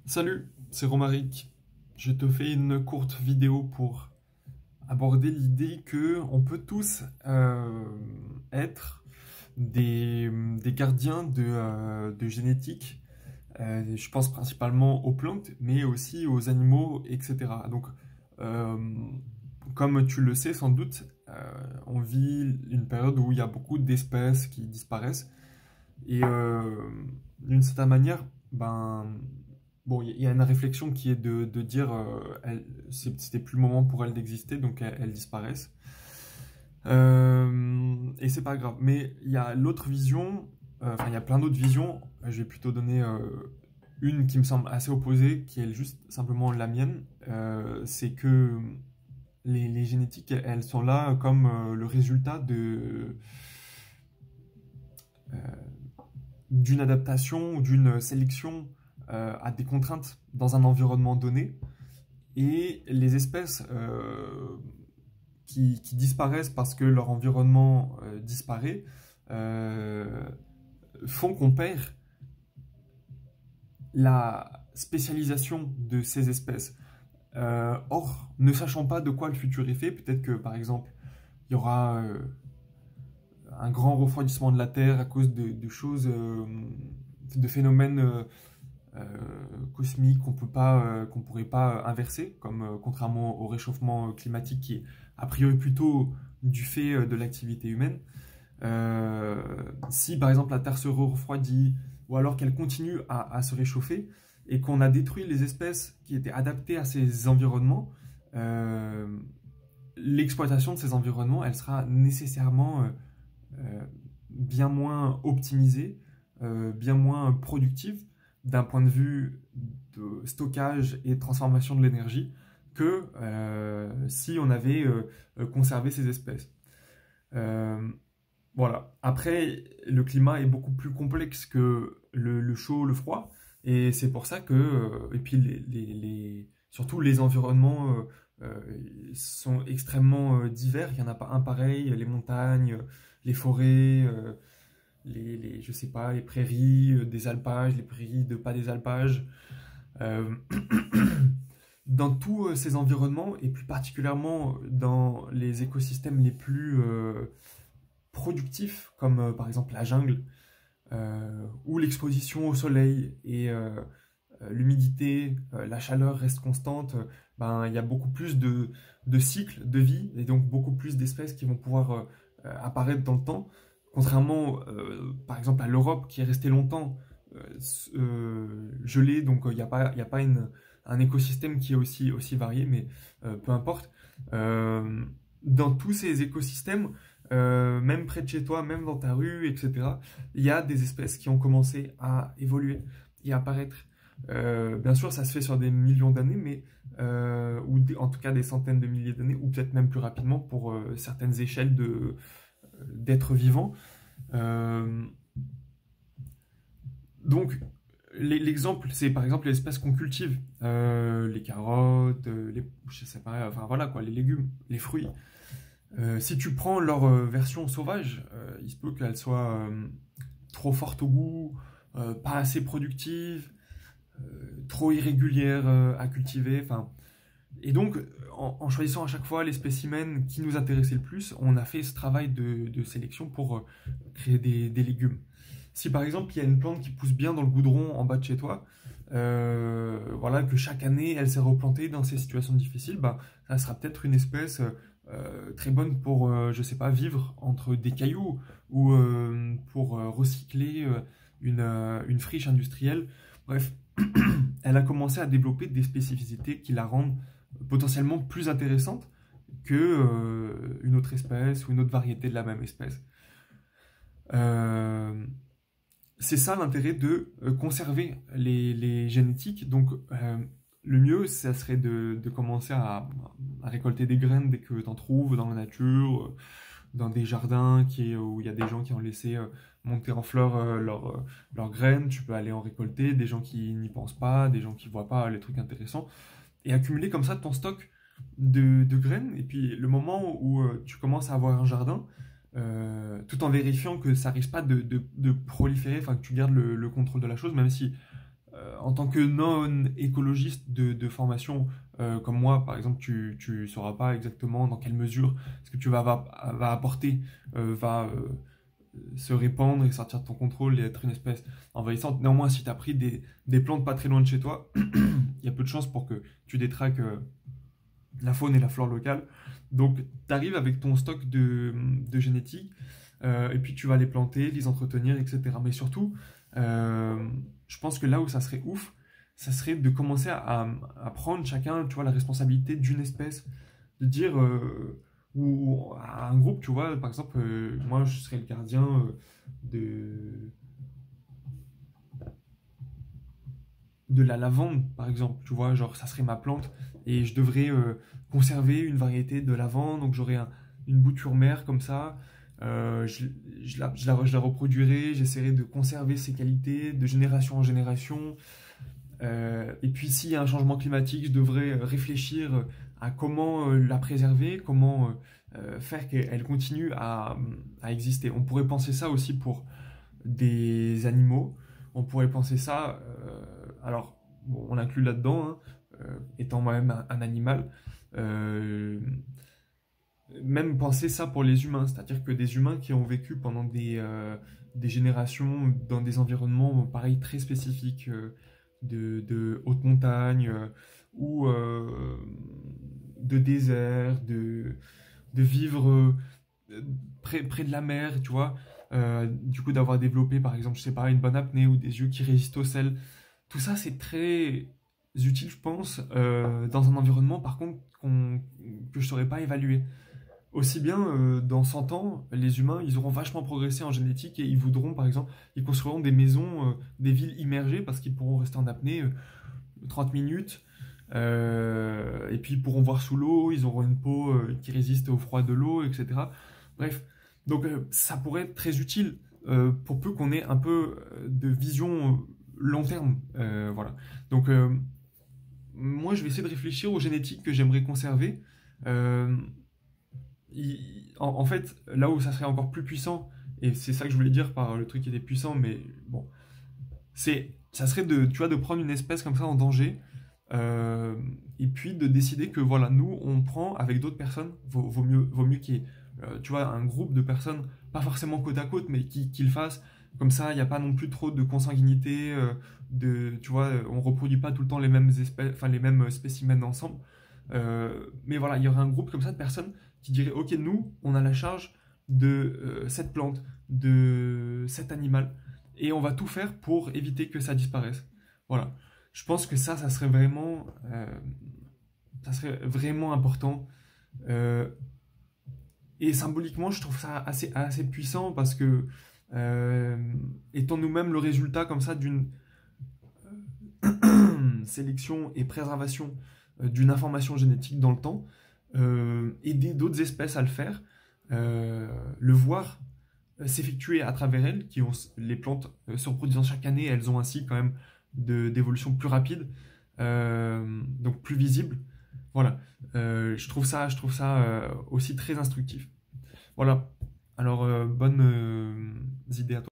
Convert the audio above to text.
Salut, c'est Romaric. Je te fais une courte vidéo pour aborder l'idée que on peut tous être des gardiens de génétique. Je pense principalement aux plantes, mais aussi aux animaux, etc. Donc, euh, comme tu le sais sans doute, on vit une période où il y a beaucoup d'espèces qui disparaissent. Et d'une certaine manière, bon, il y a une réflexion qui est de dire c'était plus le moment pour elles d'exister, donc elles disparaissent. Et c'est pas grave. Mais il y a l'autre vision, enfin, il y a plein d'autres visions. Je vais plutôt donner une qui me semble assez opposée, qui est juste simplement la mienne. C'est que les génétiques, elles sont là comme le résultat euh, d'une adaptation ou d'une sélection à des contraintes dans un environnement donné. Et les espèces qui disparaissent parce que leur environnement disparaît euh, font qu'on perd la spécialisation de ces espèces. Or, ne sachant pas de quoi le futur est fait, peut-être que par exemple, il y aura un grand refroidissement de la Terre à cause de choses, de phénomènes cosmiques qu'on pourrait pas inverser, comme contrairement au réchauffement climatique qui est a priori plutôt du fait de l'activité humaine. Si par exemple la Terre se refroidit ou alors qu'elle continue à se réchauffer et qu'on a détruit les espèces qui étaient adaptées à ces environnements, l'exploitation de ces environnements, elle sera nécessairement bien moins optimisée, bien moins productive d'un point de vue de stockage et de transformation de l'énergie que si on avait conservé ces espèces. Euh, voilà. Après, le climat est beaucoup plus complexe que le chaud, le froid, et c'est pour ça que, et puis surtout les environnements sont extrêmement divers. Il n'y en a pas un pareil. Les montagnes, les forêts, je sais pas, les prairies, des alpages, les prairies de pas des alpages. Euh, dans tous ces environnements, et plus particulièrement dans les écosystèmes les plus productifs, comme par exemple la jungle, où l'exposition au soleil et l'humidité, la chaleur reste constante, il y a beaucoup plus de cycles de vie, et donc beaucoup plus d'espèces qui vont pouvoir apparaître dans le temps. Contrairement, par exemple, à l'Europe, qui est restée longtemps gelée, donc il y a pas un écosystème qui est aussi varié, mais peu importe. Euh, dans tous ces écosystèmes, même près de chez toi, même dans ta rue, etc., il y a des espèces qui ont commencé à évoluer et à apparaître. Bien sûr, ça se fait sur des millions d'années, mais en tout cas des centaines de milliers d'années, ou peut-être même plus rapidement pour certaines échelles d'êtres vivants. Euh, donc, l'exemple, c'est par exemple les espèces qu'on cultive, les carottes, je sais pas, enfin voilà quoi, les légumes, les fruits. Si tu prends leur version sauvage, il se peut qu'elle soit trop forte au goût, pas assez productive, trop irrégulière à cultiver. Enfin, et donc, en choisissant à chaque fois les spécimens qui nous intéressaient le plus, on a fait ce travail de sélection pour créer des légumes. Si par exemple il y a une plante qui pousse bien dans le goudron en bas de chez toi, voilà, que chaque année elle s'est replantée dans ces situations difficiles, ça sera peut-être une espèce très bonne pour, je sais pas, vivre entre des cailloux ou pour recycler une friche industrielle. Bref, elle a commencé à développer des spécificités qui la rendent potentiellement plus intéressante que une autre espèce ou une autre variété de la même espèce. Euh, c'est ça l'intérêt de conserver les génétiques. Donc, le mieux, ça serait de commencer à récolter des graines dès que tu en trouves dans la nature, dans des jardins où il y a des gens qui ont laissé monter en fleurs leurs graines. Tu peux aller en récolter, des gens qui n'y pensent pas, des gens qui voient pas les trucs intéressants, et accumuler comme ça ton stock de graines. Et puis, le moment où tu commences à avoir un jardin, tout en vérifiant que ça risque pas de proliférer, enfin que tu gardes le contrôle de la chose, même si en tant que non-écologiste de formation, comme moi, par exemple, tu ne sauras pas exactement dans quelle mesure ce que tu va apporter va se répandre et sortir de ton contrôle et être une espèce envahissante. Néanmoins, si tu as pris des plantes pas très loin de chez toi, il y a peu de chances pour que tu détraques la faune et la flore locale. Donc, tu arrives avec ton stock de génétique, et puis tu vas les planter, les entretenir, etc. Mais surtout, je pense que là où ça serait ouf, ça serait de commencer à prendre chacun, tu vois, la responsabilité d'une espèce, de dire, ou à un groupe, tu vois, par exemple, moi je serais le gardien de, de la lavande, par exemple, tu vois, genre ça serait ma plante, et je devrais conserver une variété de lavande, donc j'aurais une bouture mère comme ça, je la reproduirai, j'essaierai de conserver ses qualités de génération en génération, et puis s'il y a un changement climatique, je devrais réfléchir à comment la préserver, comment faire qu'elle continue à exister. On pourrait penser ça aussi pour des animaux. On pourrait penser ça, alors bon, on inclut là-dedans, hein, étant moi-même un animal, euh, même penser ça pour les humains, c'est-à-dire que des humains qui ont vécu pendant des générations dans des environnements, pareil, très spécifiques, de haute montagne, ou de désert, de vivre près de la mer, tu vois, du coup d'avoir développé par exemple, je sais pas, une bonne apnée ou des yeux qui résistent au sel. Tout ça c'est très utile, je pense, dans un environnement par contre que je saurais pas évaluer. Aussi bien dans 100 ans, les humains, ils auront vachement progressé en génétique et ils voudront, par exemple, ils construiront des maisons, des villes immergées parce qu'ils pourront rester en apnée 30 minutes. Et puis ils pourront voir sous l'eau, ils auront une peau qui résiste au froid de l'eau, etc. Bref, donc ça pourrait être très utile pour peu qu'on ait un peu de vision long terme. Voilà. Donc moi je vais essayer de réfléchir aux génétiques que j'aimerais conserver. Euh, en fait, là où ça serait encore plus puissant, et c'est ça que je voulais dire par le truc qui était puissant, mais bon, ça serait tu vois, de prendre une espèce comme ça en danger, euh, et puis de décider que voilà, nous, on prend avec d'autres personnes, vaut mieux qu'il y ait, tu vois, un groupe de personnes, pas forcément côte à côte, mais qui le fassent. Comme ça, il n'y a pas non plus trop de consanguinité, tu vois, on reproduit pas tout le temps les mêmes espèces, enfin les mêmes spécimens ensemble. Mais voilà, il y aurait un groupe comme ça de personnes qui diraient, ok, nous, on a la charge de cette plante, de cet animal, et on va tout faire pour éviter que ça disparaisse. Voilà. Je pense que ça serait vraiment important. Euh, et symboliquement, je trouve ça assez puissant parce que, étant nous-mêmes le résultat comme ça d'une sélection et préservation d'une information génétique dans le temps, aider d'autres espèces à le faire, le voir s'effectuer à travers elles, les plantes se reproduisant chaque année, elles ont ainsi quand même d'évolution plus rapide, donc plus visible. Voilà, je trouve ça aussi très instructif. Voilà, alors bonnes idées à toi.